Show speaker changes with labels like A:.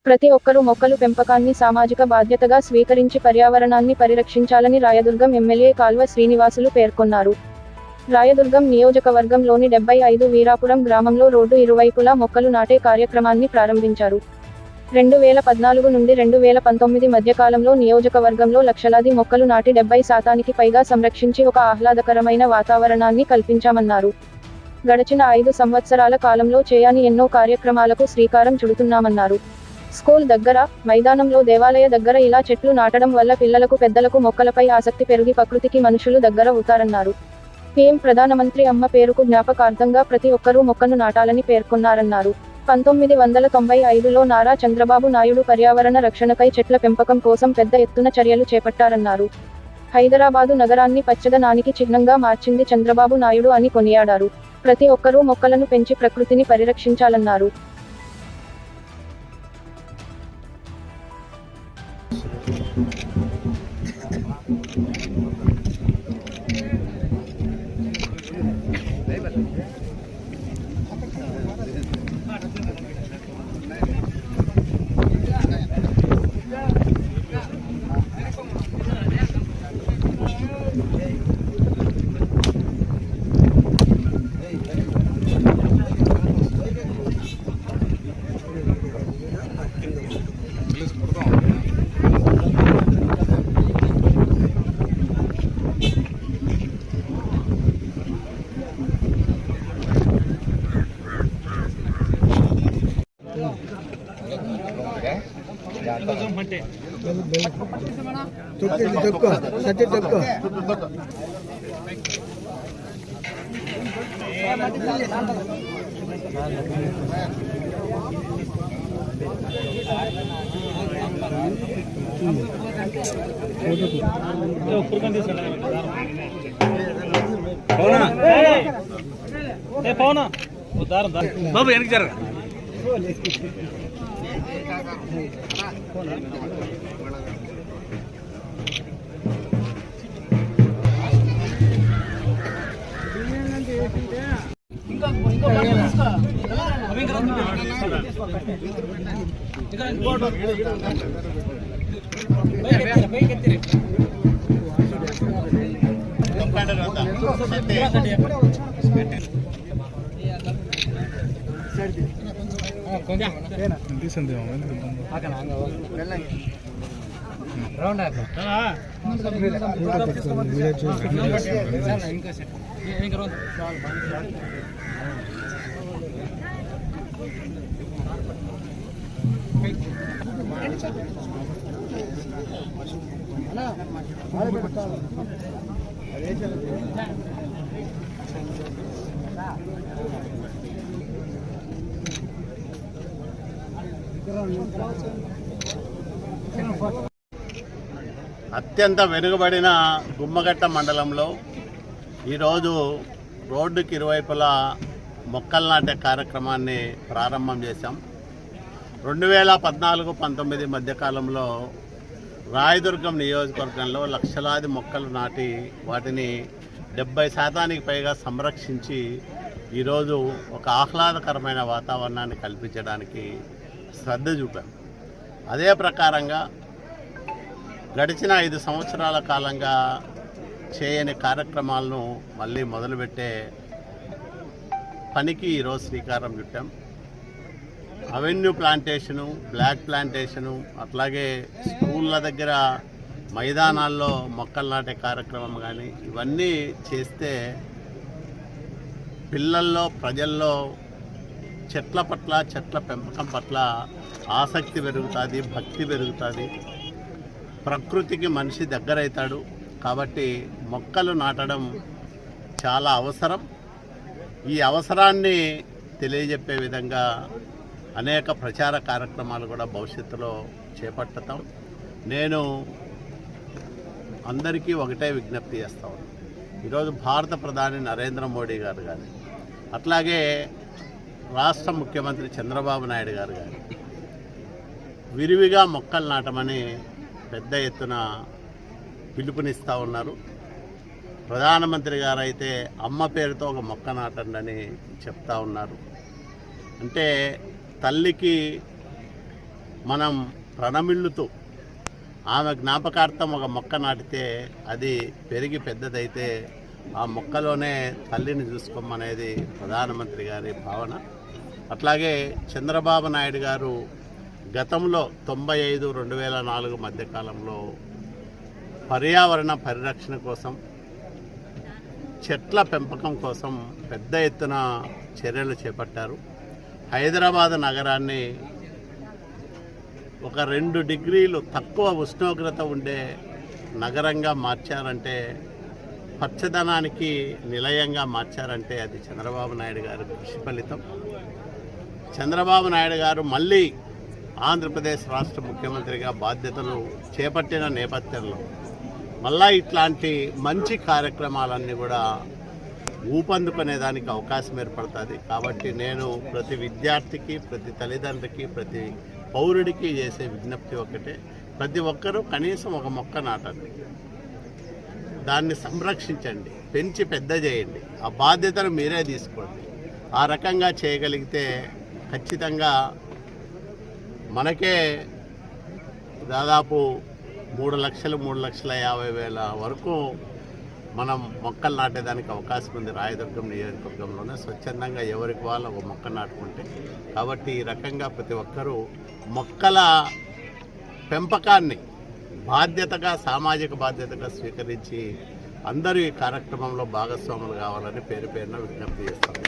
A: ప్రతి ఒక్కరూ మొక్కలు పెంపకాన్ని సామాజిక బాధ్యతగా స్వీకరించి పర్యావరణాన్ని పరిరక్షించాలని రాయదుర్గం ఎమ్మెల్యే కాల్వ శ్రీనివాసులు పేర్కొన్నారు. రాయదుర్గం నియోజకవర్గంలోని 75 వీరాపురం గ్రామంలో రోడ్డు ఇరువైపులా మొక్కలు నాటే కార్యక్రమాన్ని ప్రారంభించారు. 2014 నుండి 2019 మధ్యకాలంలో నియోజకవర్గంలో లక్షలాది మొక్కలు నాటి 70% పైగా సంరక్షించి ఒక ఆహ్లాదకరమైన వాతావరణాన్ని కల్పించామన్నారు. గడచిన 5 సంవత్సరాల కాలంలో చేయని ఎన్నో కార్యక్రమాలకు శ్రీకారం చుడుతున్నామన్నారు. స్కూల్ దగ్గర, మైదానంలో, దేవాలయ దగ్గర ఇలా చెట్లు నాటడం వల్ల పిల్లలకు పెద్దలకు మొక్కలపై ఆసక్తి పెరిగి ప్రకృతికి మనుషులు దగ్గర అవుతారన్నారు. పీఎం ప్రధానమంత్రి అమ్మ పేరుకు జ్ఞాపకార్థంగా ప్రతి ఒక్కరూ మొక్కను నాటాలని పేర్కొన్నారన్నారు. 1995లో నారా చంద్రబాబు నాయుడు పర్యావరణ రక్షణకై చెట్ల పెంపకం కోసం పెద్ద ఎత్తున చర్యలు చేపట్టారన్నారు. హైదరాబాదు నగరాన్ని పచ్చదనానికి చిహ్నంగా మార్చింది చంద్రబాబు నాయుడు అని కొనియాడారు. ప్రతి ఒక్కరూ మొక్కలను పెంచి ప్రకృతిని పరిరక్షించాలన్నారు.
B: బాబు వెనక్కి జరగ
C: అత్యంత వెనుకబడిన గుమ్మగట్ట మండలంలో ఈరోజు రోడ్డుకి ఇరువైపులా మొక్కలు నాటే కార్యక్రమాన్ని ప్రారంభం చేశాం. 2014-19 మధ్యకాలంలో రాయదుర్గం నియోజకవర్గంలో లక్షలాది మొక్కలు నాటి వాటిని 70% పైగా సంరక్షించి ఈరోజు ఒక ఆహ్లాదకరమైన వాతావరణాన్ని కల్పించడానికి శ్రద్ధ చూపాం. అదే ప్రకారంగా గడిచిన 5 సంవత్సరాల కాలంగా చేయని కార్యక్రమాలను మళ్ళీ మొదలుపెట్టే పనికి ఈరోజు శ్రీకారం చుట్టాం. అవెన్యూ ప్లాంటేషను, బ్లాక్ ప్లాంటేషను, అట్లాగే స్కూళ్ళ దగ్గర మైదానాల్లో మొక్కలు నాటే కార్యక్రమం కానీ ఇవన్నీ చేస్తే పిల్లల్లో, ప్రజల్లో చెట్ల పట్ల, చెట్ల పెంపకం పట్ల ఆసక్తి పెరుగుతుంది, భక్తి పెరుగుతుంది, ప్రకృతికి మనిషి దగ్గరవుతాడు. కాబట్టి మొక్కలు నాటడం చాలా అవసరం. ఈ అవసరాన్ని తెలియజెప్పే విధంగా అనేక ప్రచార కార్యక్రమాలు కూడా భవిష్యత్తులో చేపడతాం. నేను అందరికీ ఒకటే విజ్ఞప్తి చేస్తా ఉన్నాను. ఈరోజు భారత ప్రధాని నరేంద్ర మోడీ గారు కానీ, అట్లాగే రాష్ట్ర ముఖ్యమంత్రి చంద్రబాబు నాయుడు గారు కానీ విరివిగా మొక్కలు నాటమని పెద్ద ఎత్తున పిలుపునిస్తూ ఉన్నారు. ప్రధానమంత్రి గారు అయితే అమ్మ పేరుతో ఒక మొక్క నాటండి అని చెప్తా ఉన్నారు. అంటే తల్లికి మనం ప్రణమిల్లుతూ ఆమె జ్ఞాపకార్థం ఒక మొక్క నాటితే అది పెరిగి పెద్దదైతే ఆ మొక్కలోనే తల్లిని చూసుకోమనేది ప్రధానమంత్రి గారి భావన. అట్లాగే చంద్రబాబు నాయుడు గారు గతంలో 95-2004 మధ్యకాలంలో పర్యావరణ పరిరక్షణ కోసం, చెట్ల పెంపకం కోసం పెద్ద ఎత్తున చర్యలు చేపట్టారు. హైదరాబాద్ నగరాన్ని ఒక 2 డిగ్రీలు తక్కువ ఉష్ణోగ్రత ఉండే నగరంగా మార్చారంటే, పచ్చదనానికి నిలయంగా మార్చారంటే అది చంద్రబాబు నాయుడు గారి కృషి ఫలితం. చంద్రబాబు నాయుడు గారు మళ్ళీ ఆంధ్రప్రదేశ్ రాష్ట్ర ముఖ్యమంత్రిగా బాధ్యతలు చేపట్టిన నేపథ్యంలో మళ్ళా ఇట్లాంటి మంచి కార్యక్రమాలన్నీ కూడా ఊపందుకునేదానికి అవకాశం ఏర్పడుతుంది. కాబట్టి నేను ప్రతి విద్యార్థికి, ప్రతి తల్లిదండ్రికి, ప్రతి పౌరుడికి చేసే విజ్ఞప్తి ఒకటే, ప్రతి ఒక్కరూ కనీసం ఒక మొక్క నాటండి, దాన్ని సంరక్షించండి, పెంచి పెద్ద చేయండి. ఆ బాధ్యతను మీరే తీసుకోండి. ఆ రకంగా చేయగలిగితే ఖచ్చితంగా మనకే దాదాపు 3,50,000 వరకు మనం మొక్కలు నాటేదానికి అవకాశం ఉంది రాయదుర్గం నియోజకవర్గంలోనే. స్వచ్ఛందంగా ఎవరికి వాళ్ళు ఒక మొక్క నాటుకుంటే. కాబట్టి ఈ రకంగా ప్రతి ఒక్కరూ మొక్కల పెంపకాన్ని బాధ్యతగా, సామాజిక బాధ్యతగా స్వీకరించి అందరూ ఈ కార్యక్రమంలో భాగస్వాములు కావాలని పేరు పేరున విజ్ఞప్తి చేస్తాను.